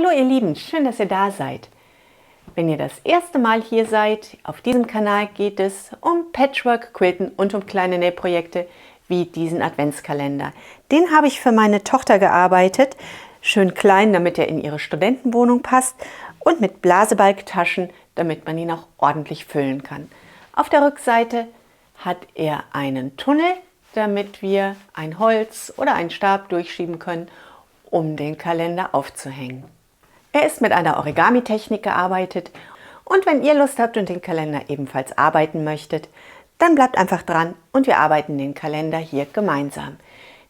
Hallo ihr Lieben, schön, dass ihr da seid. Wenn ihr das erste Mal hier seid, auf diesem Kanal geht es um Patchwork, Quilten und um kleine Nähprojekte wie diesen Adventskalender. Den habe ich für meine Tochter gearbeitet, schön klein, damit er in ihre Studentenwohnung passt und mit Blasebalgtaschen, damit man ihn auch ordentlich füllen kann. Auf der Rückseite hat er einen Tunnel, damit wir ein Holz oder einen Stab durchschieben können, um den Kalender aufzuhängen. Er ist mit einer Origami-Technik gearbeitet und wenn ihr Lust habt und den Kalender ebenfalls arbeiten möchtet, dann bleibt einfach dran und wir arbeiten den Kalender hier gemeinsam.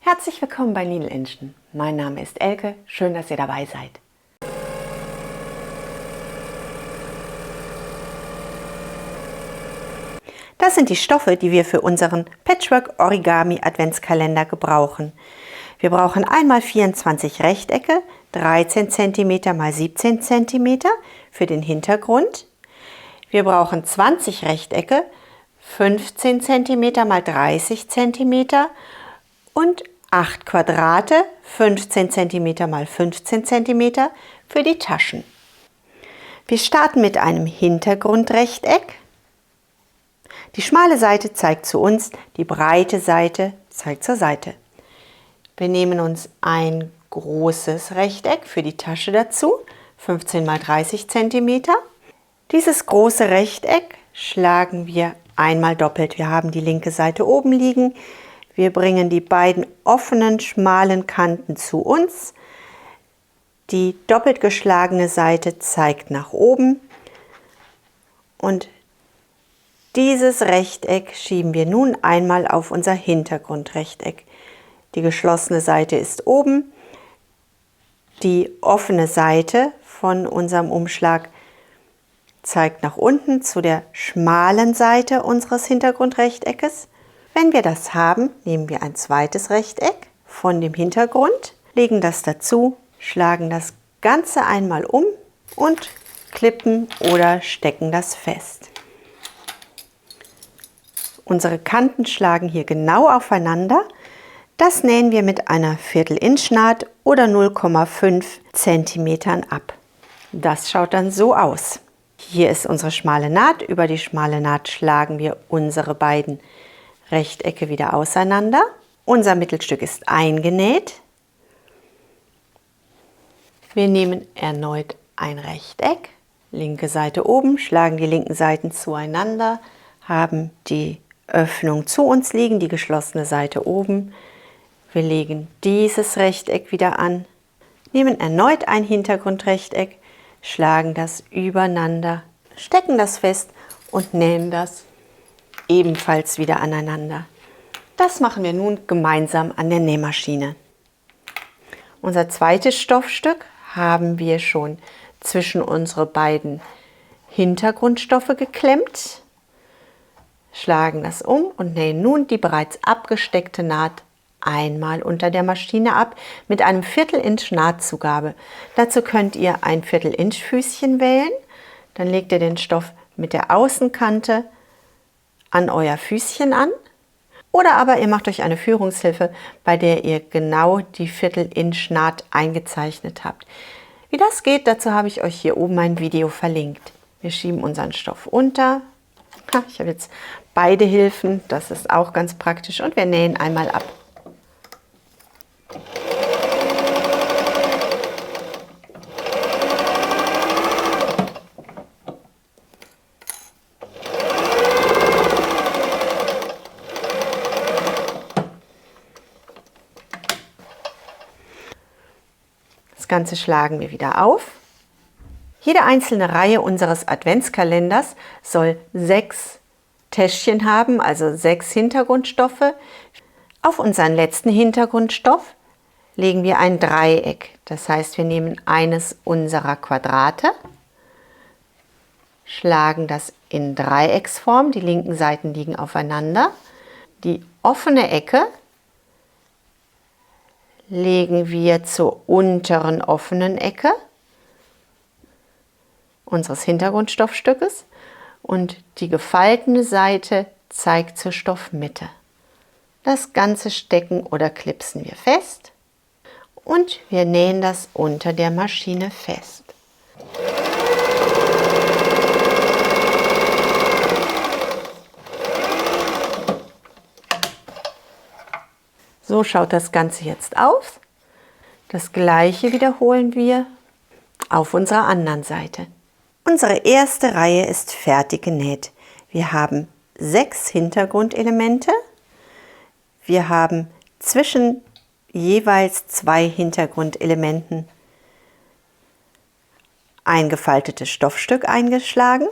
Herzlich willkommen bei Needle Engine. Mein Name ist Elke, schön, dass ihr dabei seid. Das sind die Stoffe, die wir für unseren Patchwork Origami Adventskalender gebrauchen. Wir brauchen einmal 24 Rechtecke, 13 cm x 17 cm für den Hintergrund. Wir brauchen 20 Rechtecke, 15 cm x 30 cm und 8 Quadrate, 15 cm x 15 cm für die Taschen. Wir starten mit einem Hintergrundrechteck. Die schmale Seite zeigt zu uns, die breite Seite zeigt zur Seite. Wir nehmen uns ein großes Rechteck für die Tasche dazu, 15 x 30 cm. Dieses große Rechteck schlagen wir einmal doppelt. Wir haben die linke Seite oben liegen. Wir bringen die beiden offenen, schmalen Kanten zu uns. Die doppelt geschlagene Seite zeigt nach oben. Und dieses Rechteck schieben wir nun einmal auf unser Hintergrundrechteck. Die geschlossene Seite ist oben. Die offene Seite von unserem Umschlag zeigt nach unten zu der schmalen Seite unseres Hintergrundrechteckes. Wenn wir das haben, nehmen wir ein zweites Rechteck von dem Hintergrund, legen das dazu, schlagen das Ganze einmal um und klippen oder stecken das fest. Unsere Kanten schlagen hier genau aufeinander. Das nähen wir mit einer Viertel-Inch Naht oder 0,5 cm ab. Das schaut dann so aus. Hier ist unsere schmale Naht. Über die schmale Naht schlagen wir unsere beiden Rechtecke wieder auseinander. Unser Mittelstück ist eingenäht. Wir nehmen erneut ein Rechteck. Linke Seite oben, schlagen die linken Seiten zueinander, haben die Öffnung zu uns liegen, die geschlossene Seite oben. Wir legen dieses Rechteck wieder an, nehmen erneut ein Hintergrundrechteck, schlagen das übereinander, stecken das fest und nähen das ebenfalls wieder aneinander. Das machen wir nun gemeinsam an der Nähmaschine. Unser zweites Stoffstück haben wir schon zwischen unsere beiden Hintergrundstoffe geklemmt, schlagen das um und nähen nun die bereits abgesteckte Naht einmal unter der Maschine ab mit einem Viertel-Inch Nahtzugabe. Dazu könnt ihr ein Viertel-Inch Füßchen wählen. Dann legt ihr den Stoff mit der Außenkante an euer Füßchen an. Oder aber ihr macht euch eine Führungshilfe, bei der ihr genau die Viertel-Inch Naht eingezeichnet habt. Wie das geht, dazu habe ich euch hier oben ein Video verlinkt. Wir schieben unseren Stoff unter. Ich habe jetzt beide Hilfen, das ist auch ganz praktisch. Und wir nähen einmal ab. Das Ganze schlagen wir wieder auf. Jede einzelne Reihe unseres Adventskalenders soll 6 Täschchen haben, also 6 Hintergrundstoffe. Auf unseren letzten Hintergrundstoff legen wir ein Dreieck. Das heißt, wir nehmen eines unserer Quadrate, schlagen das in Dreiecksform, die linken Seiten liegen aufeinander. Die offene Ecke legen wir zur unteren offenen Ecke unseres Hintergrundstoffstückes und die gefaltete Seite zeigt zur Stoffmitte. Das Ganze stecken oder klipsen wir fest und wir nähen das unter der Maschine fest. So schaut das Ganze jetzt aus. Das gleiche wiederholen wir auf unserer anderen Seite. Unsere erste Reihe ist fertig genäht. Wir haben 6 Hintergrundelemente. Wir haben zwischen jeweils 2 Hintergrundelementen ein gefaltetes Stoffstück eingeschlagen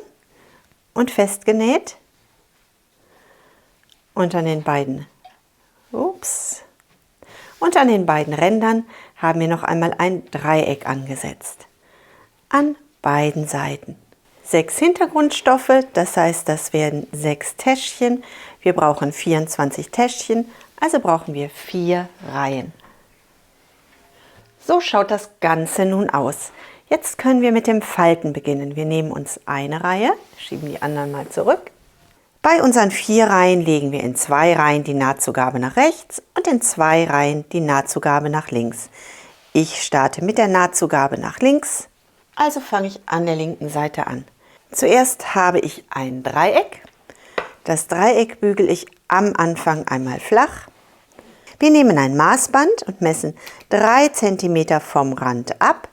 und festgenäht. Und an den beiden Rändern haben wir noch einmal ein Dreieck angesetzt. An beiden Seiten. 6 Hintergrundstoffe, das heißt, das werden 6 Täschchen. Wir brauchen 24 Täschchen, also brauchen wir 4 Reihen. So schaut das Ganze nun aus. Jetzt können wir mit dem Falten beginnen. Wir nehmen uns eine Reihe, schieben die anderen mal zurück. Bei unseren 4 Reihen legen wir in 2 Reihen die Nahtzugabe nach rechts und in 2 Reihen die Nahtzugabe nach links. Ich starte mit der Nahtzugabe nach links, also fange ich an der linken Seite an. Zuerst habe ich ein Dreieck. Das Dreieck bügele ich am Anfang einmal flach. Wir nehmen ein Maßband und messen 3 cm vom Rand ab,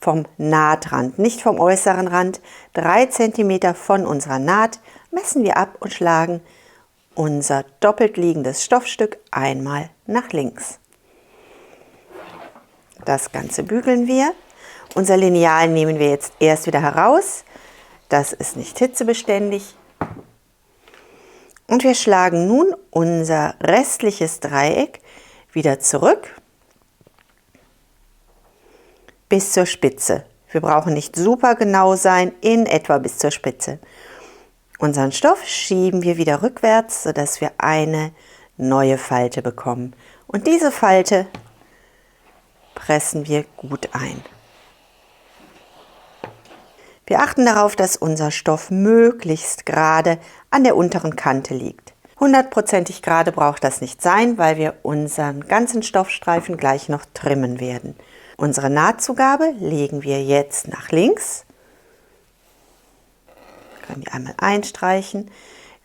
vom Nahtrand, nicht vom äußeren Rand. 3 cm von unserer Naht messen wir ab und schlagen unser doppelt liegendes Stoffstück einmal nach links. Das Ganze bügeln wir. Unser Lineal nehmen wir jetzt erst wieder heraus. Das ist nicht hitzebeständig. Und wir schlagen nun unser restliches Dreieck wieder zurück bis zur Spitze. Wir brauchen nicht super genau sein, in etwa bis zur Spitze. Unseren Stoff schieben wir wieder rückwärts, sodass wir eine neue Falte bekommen. Und diese Falte pressen wir gut ein. Wir achten darauf, dass unser Stoff möglichst gerade an der unteren Kante liegt. 100%ig gerade braucht das nicht sein, weil wir unseren ganzen Stoffstreifen gleich noch trimmen werden. Unsere Nahtzugabe legen wir jetzt nach links. Wir können die einmal einstreichen.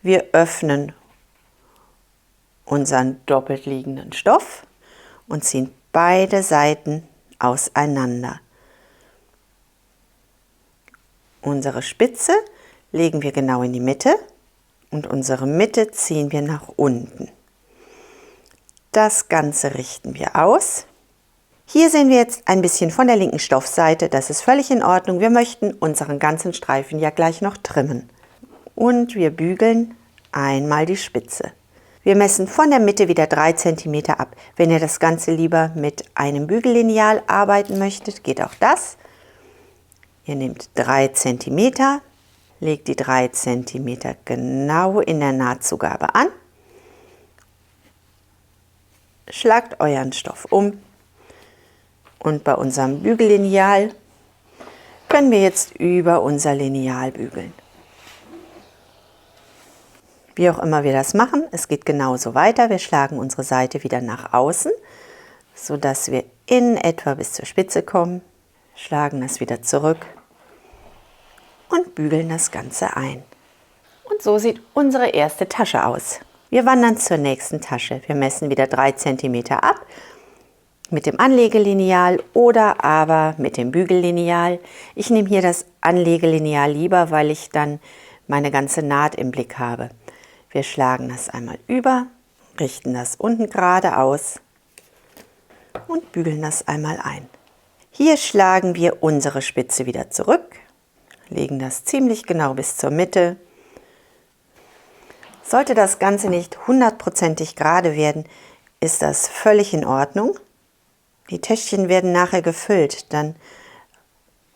Wir öffnen unseren doppelt liegenden Stoff und ziehen beide Seiten auseinander. Unsere Spitze legen wir genau in die Mitte und unsere Mitte ziehen wir nach unten. Das Ganze richten wir aus. Hier sehen wir jetzt ein bisschen von der linken Stoffseite, das ist völlig in Ordnung. Wir möchten unseren ganzen Streifen ja gleich noch trimmen. Und wir bügeln einmal die Spitze. Wir messen von der Mitte wieder 3 cm ab. Wenn ihr das Ganze lieber mit einem Bügellineal arbeiten möchtet, geht auch das. Ihr nehmt 3 cm, legt die 3 cm genau in der Nahtzugabe an, schlagt euren Stoff um und bei unserem Bügellineal können wir jetzt über unser Lineal bügeln. Wie auch immer wir das machen, es geht genauso weiter. Wir schlagen unsere Seite wieder nach außen, sodass wir in etwa bis zur Spitze kommen. Schlagen das wieder zurück und bügeln das Ganze ein. Und so sieht unsere erste Tasche aus. Wir wandern zur nächsten Tasche. Wir messen wieder 3 cm ab mit dem Anlegelineal oder aber mit dem Bügellineal. Ich nehme hier das Anlegelineal lieber, weil ich dann meine ganze Naht im Blick habe. Wir schlagen das einmal über, richten das unten gerade aus und bügeln das einmal ein. Hier schlagen wir unsere Spitze wieder zurück, legen das ziemlich genau bis zur Mitte. Sollte das Ganze nicht 100%ig gerade werden, ist das völlig in Ordnung. Die Täschchen werden nachher gefüllt, dann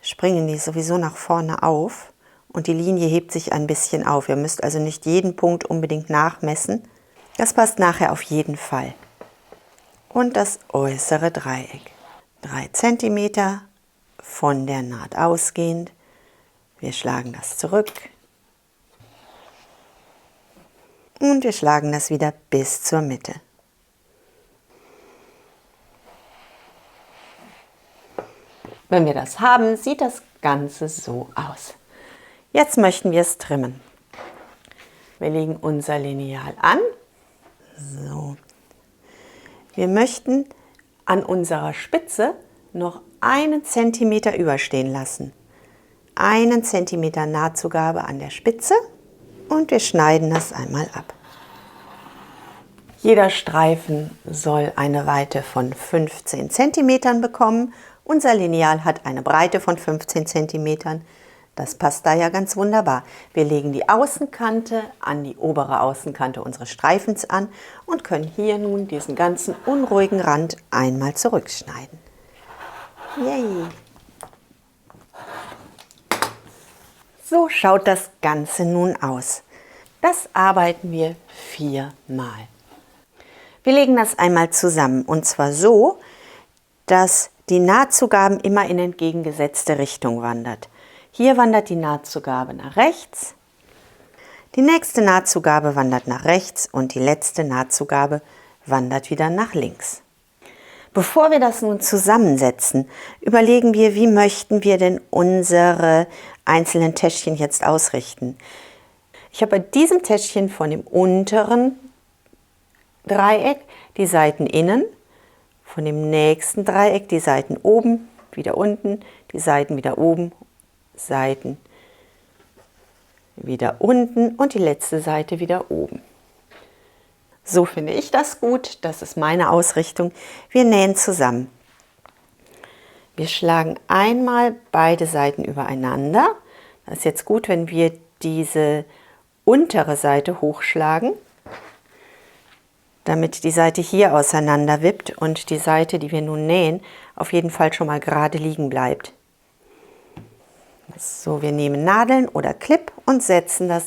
springen die sowieso nach vorne auf und die Linie hebt sich ein bisschen auf. Ihr müsst also nicht jeden Punkt unbedingt nachmessen. Das passt nachher auf jeden Fall. Und das äußere Dreieck. 3 cm von der Naht ausgehend. Wir schlagen das zurück und wir schlagen das wieder bis zur Mitte. Wenn wir das haben, sieht das Ganze so aus. Jetzt möchten wir es trimmen. Wir legen unser Lineal an. So. Wir möchten an unserer Spitze noch 1 Zentimeter überstehen lassen. 1 Zentimeter Nahtzugabe an der Spitze und wir schneiden das einmal ab. Jeder Streifen soll eine Weite von 15 cm bekommen. Unser Lineal hat eine Breite von 15 cm. Das passt da ja ganz wunderbar. Wir legen die Außenkante an die obere Außenkante unseres Streifens an und können hier nun diesen ganzen unruhigen Rand einmal zurückschneiden. Yay! So schaut das Ganze nun aus. Das arbeiten wir 4-mal. Wir legen das einmal zusammen und zwar so, dass die Nahtzugaben immer in entgegengesetzte Richtung wandert. Hier wandert die Nahtzugabe nach rechts, die nächste Nahtzugabe wandert nach rechts und die letzte Nahtzugabe wandert wieder nach links. Bevor wir das nun zusammensetzen, überlegen wir, wie möchten wir denn unsere einzelnen Täschchen jetzt ausrichten. Ich habe bei diesem Täschchen von dem unteren Dreieck die Seiten innen, von dem nächsten Dreieck die Seiten oben, wieder unten, die Seiten wieder oben, Seiten wieder unten und die letzte Seite wieder oben. So finde ich das gut, das ist meine Ausrichtung. Wir nähen zusammen. Wir schlagen einmal beide Seiten übereinander. Das ist jetzt gut, wenn wir diese untere Seite hochschlagen, damit die Seite hier auseinander wippt und die Seite, die wir nun nähen, auf jeden Fall schon mal gerade liegen bleibt. So, wir nehmen Nadeln oder Clip und setzen das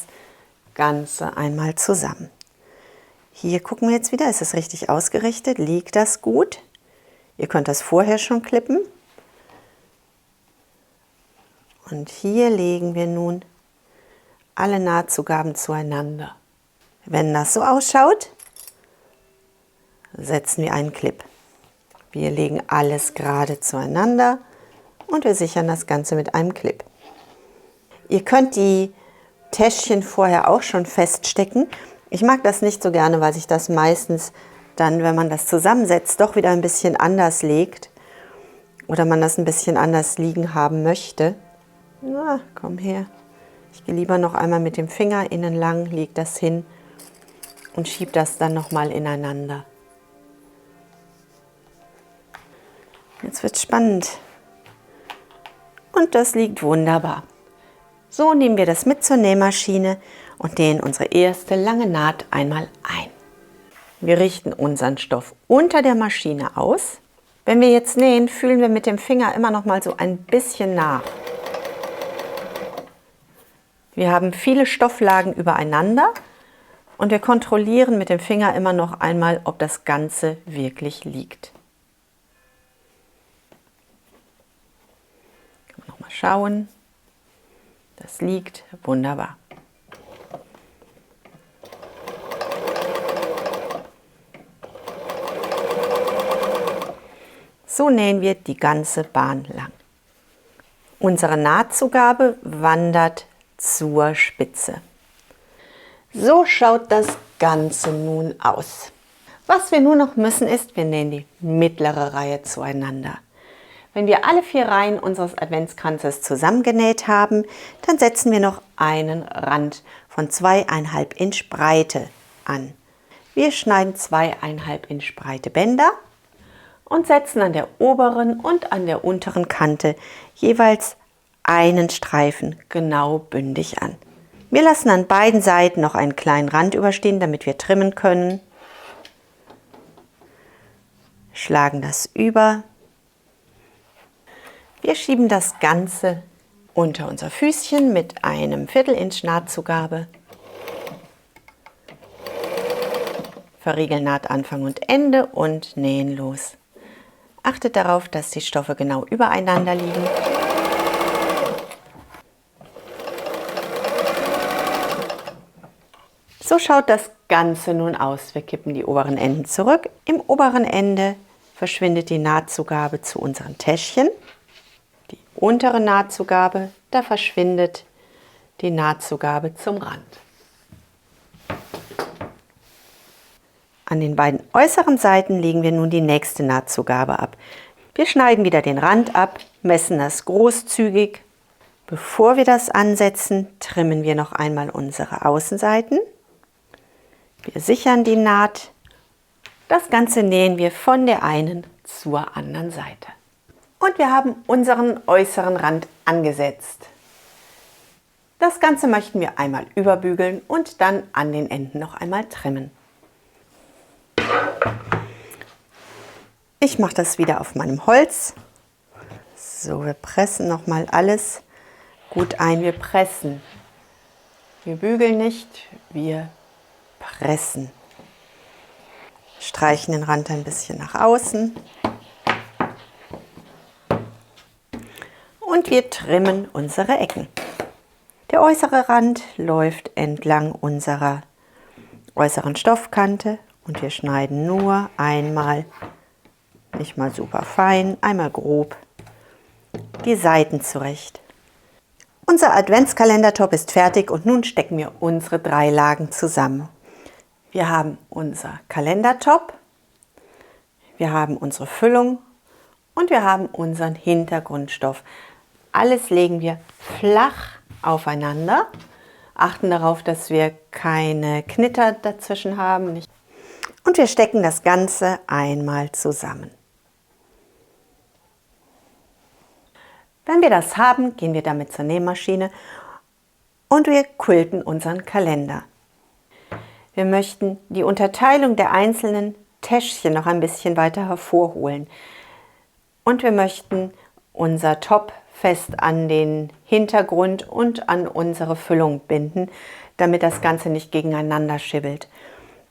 Ganze einmal zusammen. Hier gucken wir jetzt wieder, ist es richtig ausgerichtet, liegt das gut? Ihr könnt das vorher schon klippen. Und hier legen wir nun alle Nahtzugaben zueinander. Wenn das so ausschaut, setzen wir einen Clip. Wir legen alles gerade zueinander und wir sichern das Ganze mit einem Clip. Ihr könnt die Täschchen vorher auch schon feststecken. Ich mag das nicht so gerne, weil sich das meistens dann, wenn man das zusammensetzt, doch wieder ein bisschen anders legt oder man das ein bisschen anders liegen haben möchte. Na, komm her. Ich gehe lieber noch einmal mit dem Finger innen lang, lege das hin und schiebe das dann nochmal ineinander. Jetzt wird es spannend. Und das liegt wunderbar. So nehmen wir das mit zur Nähmaschine und nähen unsere erste lange Naht einmal ein. Wir richten unseren Stoff unter der Maschine aus. Wenn wir jetzt nähen, fühlen wir mit dem Finger immer noch mal so ein bisschen nach. Wir haben viele Stofflagen übereinander und wir kontrollieren mit dem Finger immer noch einmal, ob das Ganze wirklich liegt. Nochmal schauen. Das liegt wunderbar. So nähen wir die ganze Bahn lang. Unsere Nahtzugabe wandert zur Spitze. So schaut das Ganze nun aus. Was wir nur noch müssen ist, wir nähen die mittlere Reihe zueinander. Wenn wir alle 4 Reihen unseres Adventskranzes zusammengenäht haben, dann setzen wir noch einen Rand von 2,5 Inch Breite an. Wir schneiden 2,5 Inch breite Bänder und setzen an der oberen und an der unteren Kante jeweils einen Streifen genau bündig an. Wir lassen an beiden Seiten noch einen kleinen Rand überstehen, damit wir trimmen können. Schlagen das über. Wir schieben das Ganze unter unser Füßchen mit einem 1/4 Inch Nahtzugabe. Verriegeln Nahtanfang und Ende und nähen los. Achtet darauf, dass die Stoffe genau übereinander liegen. So schaut das Ganze nun aus. Wir kippen die oberen Enden zurück. Im oberen Ende verschwindet die Nahtzugabe zu unseren Täschchen. untere Nahtzugabe, da verschwindet die Nahtzugabe zum Rand. An den beiden äußeren Seiten legen wir nun die nächste Nahtzugabe ab. Wir schneiden wieder den Rand ab, messen das großzügig. Bevor wir das ansetzen, trimmen wir noch einmal unsere Außenseiten. Wir sichern die Naht. Das Ganze nähen wir von der einen zur anderen Seite. Und wir haben unseren äußeren Rand angesetzt. Das Ganze möchten wir einmal überbügeln und dann an den Enden noch einmal trimmen. Ich mache das wieder auf meinem Holz. So, wir pressen nochmal alles gut ein. Wir pressen. Wir bügeln nicht, wir pressen. Streichen den Rand ein bisschen nach außen. Und wir trimmen unsere Ecken. Der äußere Rand läuft entlang unserer äußeren Stoffkante und wir schneiden nur einmal, nicht mal super fein, einmal grob die Seiten zurecht. Unser Adventskalender-Top ist fertig und nun stecken wir unsere 3 Lagen zusammen. Wir haben unser Kalendertop, wir haben unsere Füllung und wir haben unseren Hintergrundstoff. Alles legen wir flach aufeinander, achten darauf, dass wir keine Knitter dazwischen haben. Und wir stecken das Ganze einmal zusammen. Wenn wir das haben, gehen wir damit zur Nähmaschine und wir quilten unseren Kalender. Wir möchten die Unterteilung der einzelnen Täschchen noch ein bisschen weiter hervorholen. Und wir möchten unser Top fest an den Hintergrund und an unsere Füllung binden, damit das Ganze nicht gegeneinander schibbelt.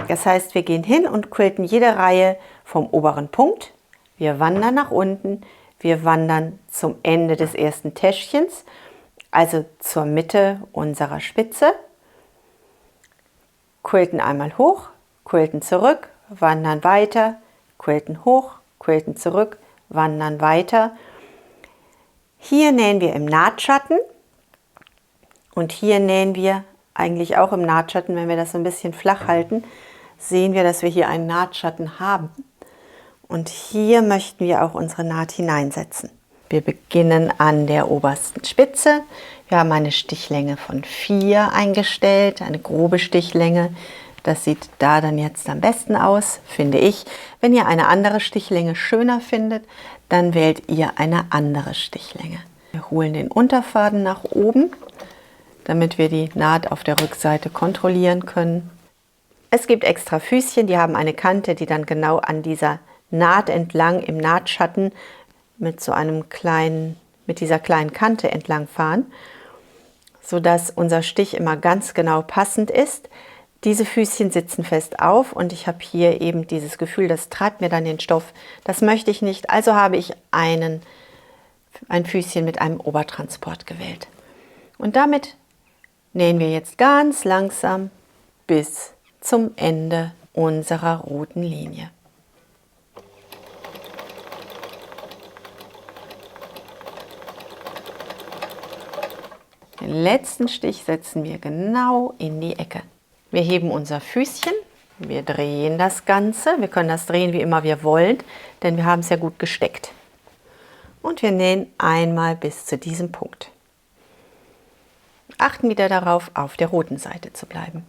Das heißt, wir gehen hin und quilten jede Reihe vom oberen Punkt. Wir wandern nach unten, wir wandern zum Ende des ersten Täschchens, also zur Mitte unserer Spitze. Quilten einmal hoch, quilten zurück, wandern weiter, quilten hoch, quilten zurück, wandern weiter. Hier nähen wir im Nahtschatten und hier nähen wir eigentlich auch im Nahtschatten. Wenn wir das so ein bisschen flach halten, sehen wir, dass wir hier einen Nahtschatten haben. Und hier möchten wir auch unsere Naht hineinsetzen. Wir beginnen an der obersten Spitze. Wir haben eine Stichlänge von 4 eingestellt, eine grobe Stichlänge. Das sieht da dann jetzt am besten aus, finde ich. Wenn ihr eine andere Stichlänge schöner findet, dann wählt ihr eine andere Stichlänge. Wir holen den Unterfaden nach oben, damit wir die Naht auf der Rückseite kontrollieren können. Es gibt extra Füßchen, die haben eine Kante, die dann genau an dieser Naht entlang im Nahtschatten mit dieser kleinen Kante entlang fahren, sodass unser Stich immer ganz genau passend ist. Diese Füßchen sitzen fest auf und ich habe hier eben dieses Gefühl, das treibt mir dann den Stoff. Das möchte ich nicht, also habe ich ein Füßchen mit einem Obertransport gewählt. Und damit nähen wir jetzt ganz langsam bis zum Ende unserer roten Linie. Den letzten Stich setzen wir genau in die Ecke. Wir heben unser Füßchen, wir drehen das Ganze. Wir können das drehen, wie immer wir wollen, denn wir haben es ja gut gesteckt. Und wir nähen einmal bis zu diesem Punkt. Achten wieder darauf, auf der roten Seite zu bleiben.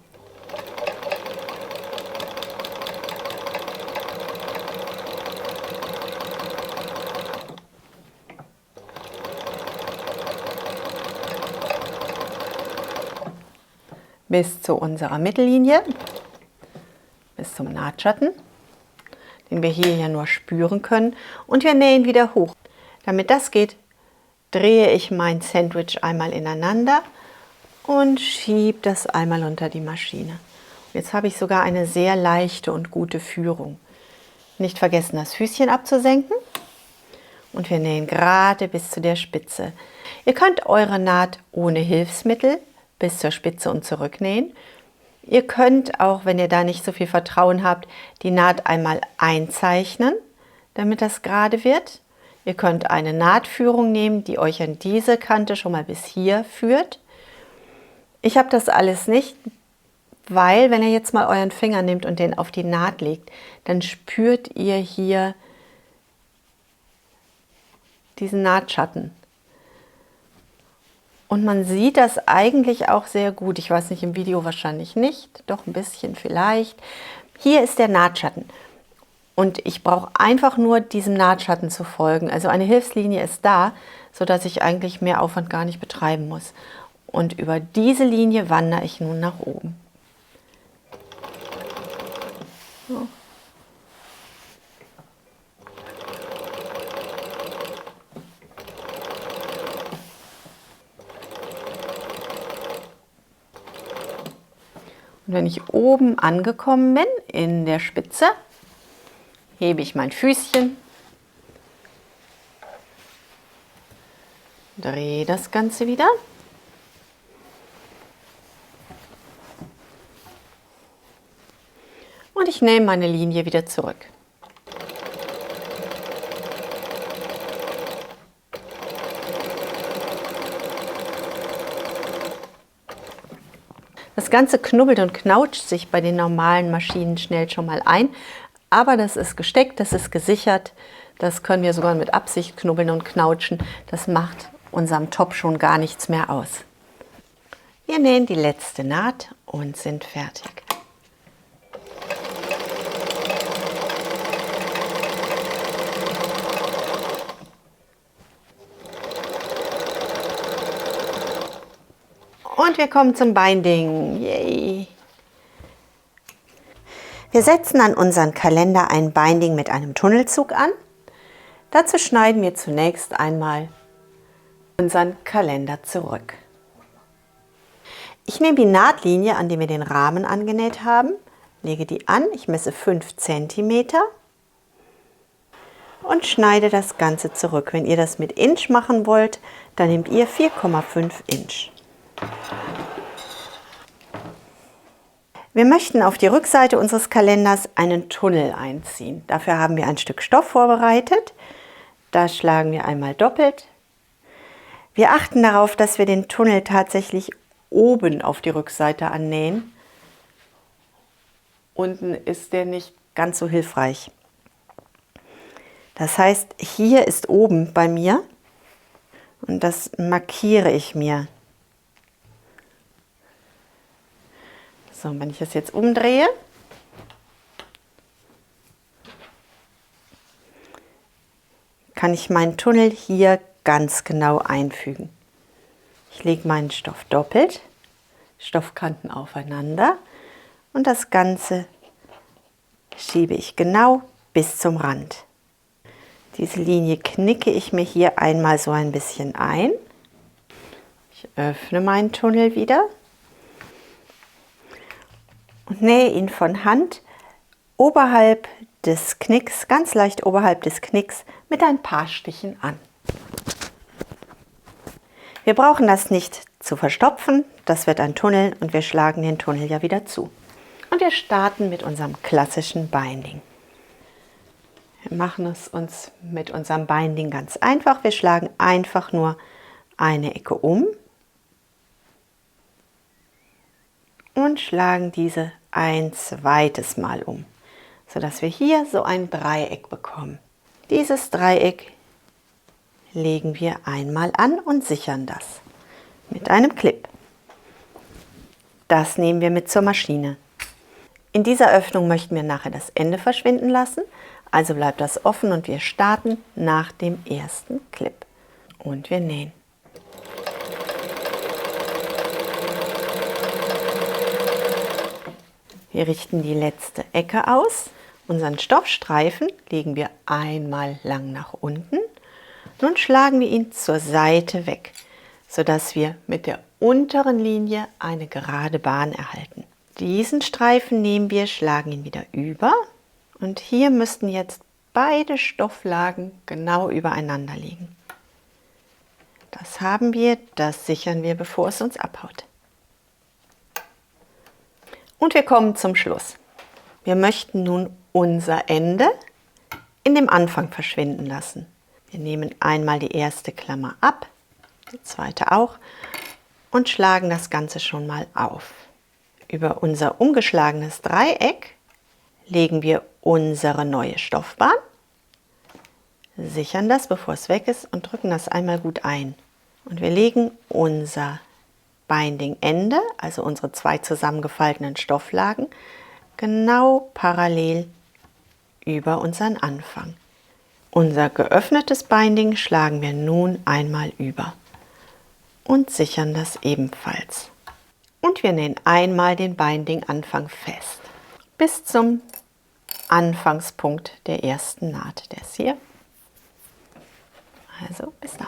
Bis zu unserer Mittellinie, bis zum Nahtschatten, den wir hier ja nur spüren können. Und wir nähen wieder hoch. Damit das geht, drehe ich mein Sandwich einmal ineinander und schiebe das einmal unter die Maschine. Jetzt habe ich sogar eine sehr leichte und gute Führung. Nicht vergessen, das Füßchen abzusenken. Und wir nähen gerade bis zu der Spitze. Ihr könnt eure Naht ohne Hilfsmittel bis zur Spitze und zurücknähen. Ihr könnt auch, wenn ihr da nicht so viel Vertrauen habt, die Naht einmal einzeichnen, damit das gerade wird. Ihr könnt eine Nahtführung nehmen, die euch an diese Kante schon mal bis hier führt. Ich habe das alles nicht, weil wenn ihr jetzt mal euren Finger nehmt und den auf die Naht legt, dann spürt ihr hier diesen Nahtschatten. Und man sieht das eigentlich auch sehr gut. Ich weiß nicht, im Video wahrscheinlich nicht, doch ein bisschen vielleicht. Hier ist der Nahtschatten. Und ich brauche einfach nur diesem Nahtschatten zu folgen. Also eine Hilfslinie ist da, sodass ich eigentlich mehr Aufwand gar nicht betreiben muss. Und über diese Linie wandere ich nun nach oben. So. Und wenn ich oben angekommen bin, in der Spitze, hebe ich mein Füßchen, drehe das Ganze wieder und ich nehme meine Linie wieder zurück. Das Ganze knubbelt und knautscht sich bei den normalen Maschinen schnell schon mal ein, aber das ist gesteckt, das ist gesichert, das können wir sogar mit Absicht knubbeln und knautschen, das macht unserem Top schon gar nichts mehr aus. Wir nähen die letzte Naht und sind fertig. Und wir kommen zum Binding. Yay! Wir setzen an unseren Kalender ein Binding mit einem Tunnelzug an. Dazu schneiden wir zunächst einmal unseren Kalender zurück. Ich nehme die Nahtlinie, an der wir den Rahmen angenäht haben, lege die an, ich messe 5 cm und schneide das Ganze zurück. Wenn ihr das mit Inch machen wollt, dann nehmt ihr 4,5 Inch. Wir möchten auf die Rückseite unseres Kalenders einen Tunnel einziehen. Dafür haben wir ein Stück Stoff vorbereitet. Da schlagen wir einmal doppelt. Wir achten darauf, dass wir den Tunnel tatsächlich oben auf die Rückseite annähen. Unten ist der nicht ganz so hilfreich. Das heißt, hier ist oben bei mir und das markiere ich mir. So, und wenn ich das jetzt umdrehe, kann ich meinen Tunnel hier ganz genau einfügen. Ich lege meinen Stoff doppelt, Stoffkanten aufeinander und das Ganze schiebe ich genau bis zum Rand. Diese Linie knicke ich mir hier einmal so ein bisschen ein. Ich öffne meinen Tunnel wieder und nähe ihn von Hand oberhalb des Knicks, ganz leicht oberhalb des Knicks, mit ein paar Stichen an. Wir brauchen das nicht zu verstopfen, das wird ein Tunnel und wir schlagen den Tunnel ja wieder zu. Und wir starten mit unserem klassischen Binding. Wir machen es uns mit unserem Binding ganz einfach. Wir schlagen einfach nur eine Ecke um und schlagen diese ein zweites Mal um, sodass wir hier so ein Dreieck bekommen. Dieses Dreieck legen wir einmal an und sichern das mit einem Clip. Das nehmen wir mit zur Maschine. In dieser Öffnung möchten wir nachher das Ende verschwinden lassen, also bleibt das offen und wir starten nach dem ersten Clip. Und wir nähen. Wir richten die letzte Ecke aus. Unseren Stoffstreifen legen wir einmal lang nach unten. Nun schlagen wir ihn zur Seite weg, sodass wir mit der unteren Linie eine gerade Bahn erhalten. Diesen Streifen nehmen wir, schlagen ihn wieder über und hier müssten jetzt beide Stofflagen genau übereinander liegen. Das haben wir, das sichern wir, bevor es uns abhaut. Und wir kommen zum Schluss. Wir möchten nun unser Ende in dem Anfang verschwinden lassen. Wir nehmen einmal die erste Klammer ab, die zweite auch und schlagen das Ganze schon mal auf. Über unser umgeschlagenes Dreieck legen wir unsere neue Stoffbahn, sichern das, bevor es weg ist und drücken das einmal gut ein. Und wir legen unser Binding-Ende, also unsere 2 zusammengefalteten Stofflagen, genau parallel über unseren Anfang. Unser geöffnetes Binding schlagen wir nun einmal über und sichern das ebenfalls. Und wir nähen einmal den Binding-Anfang fest, bis zum Anfangspunkt der ersten Naht. Der ist hier. Also bis da.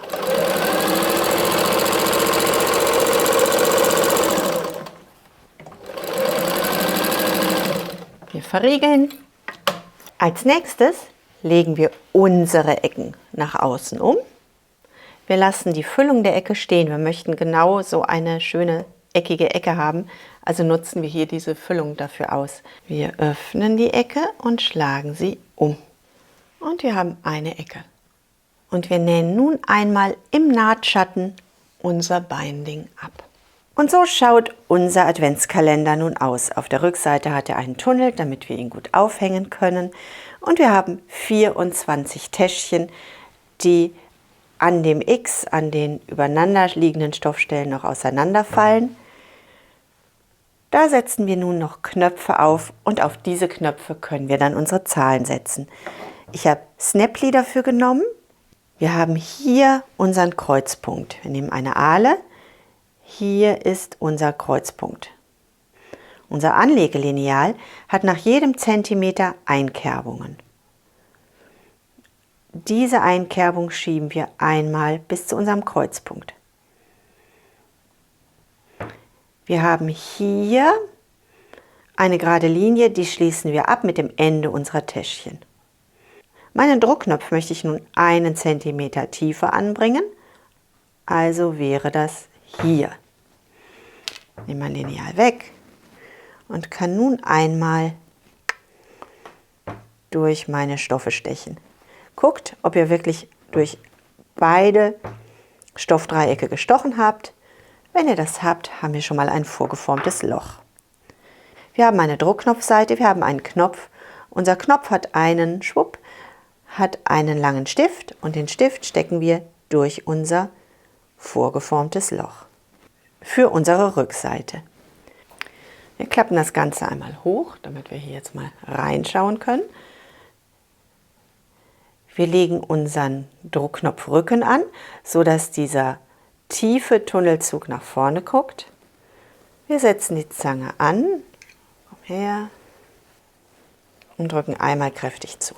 Wir verriegeln. Als nächstes legen wir unsere Ecken nach außen um. Wir lassen die Füllung der Ecke stehen. Wir möchten genau so eine schöne eckige Ecke haben, also nutzen wir hier diese Füllung dafür aus. Wir öffnen die Ecke und schlagen sie um. Und wir haben eine Ecke. Und wir nähen nun einmal im Nahtschatten unser Binding ab. Und so schaut unser Adventskalender nun aus. Auf der Rückseite hat er einen Tunnel, damit wir ihn gut aufhängen können. Und wir haben 24 Täschchen, die an dem X, an den übereinander liegenden Stoffstellen noch auseinanderfallen. Da setzen wir nun noch Knöpfe auf und auf diese Knöpfe können wir dann unsere Zahlen setzen. Ich habe Snap-Lee dafür genommen. Wir haben hier unseren Kreuzpunkt. Wir nehmen eine Ahle. Hier ist unser Kreuzpunkt. Unser Anlegelineal hat nach jedem Zentimeter Einkerbungen. Diese Einkerbung schieben wir einmal bis zu unserem Kreuzpunkt. Wir haben hier eine gerade Linie, die schließen wir ab mit dem Ende unserer Täschchen. Meinen Druckknopf möchte ich nun 1 Zentimeter tiefer anbringen, also wäre das hier. Nehme mein Lineal weg und kann nun einmal durch meine Stoffe stechen. Guckt, ob ihr wirklich durch beide Stoffdreiecke gestochen habt. Wenn ihr das habt, haben wir schon mal ein vorgeformtes Loch. Wir haben eine Druckknopfseite, wir haben einen Knopf. Unser Knopf hat einen Schwupp, hat einen langen Stift und den Stift stecken wir durch unser vorgeformtes Loch für unsere Rückseite. Wir klappen das Ganze einmal hoch, damit wir hier jetzt mal reinschauen können. Wir legen unseren Druckknopfrücken an, sodass dieser tiefe Tunnelzug nach vorne guckt. Wir setzen die Zange an, komm her und drücken einmal kräftig zu.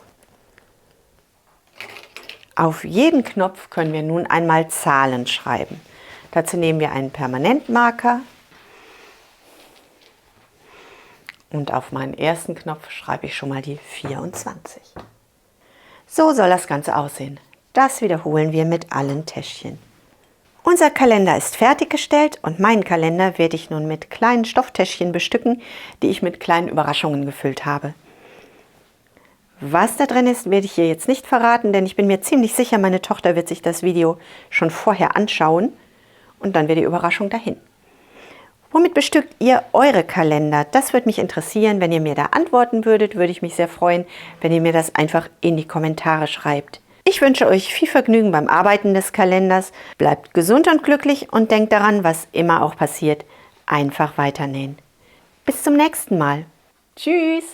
Auf jeden Knopf können wir nun einmal Zahlen schreiben. Dazu nehmen wir einen Permanentmarker und auf meinen ersten Knopf schreibe ich schon mal die 24. So soll das Ganze aussehen. Das wiederholen wir mit allen Täschchen. Unser Kalender ist fertiggestellt und meinen Kalender werde ich nun mit kleinen Stofftäschchen bestücken, die ich mit kleinen Überraschungen gefüllt habe. Was da drin ist, werde ich hier jetzt nicht verraten, denn ich bin mir ziemlich sicher, meine Tochter wird sich das Video schon vorher anschauen und dann wäre die Überraschung dahin. Womit bestückt ihr eure Kalender? Das würde mich interessieren. Wenn ihr mir da antworten würdet, würde ich mich sehr freuen, wenn ihr mir das einfach in die Kommentare schreibt. Ich wünsche euch viel Vergnügen beim Arbeiten des Kalenders. Bleibt gesund und glücklich und denkt daran, was immer auch passiert, einfach weiternähen. Bis zum nächsten Mal. Tschüss!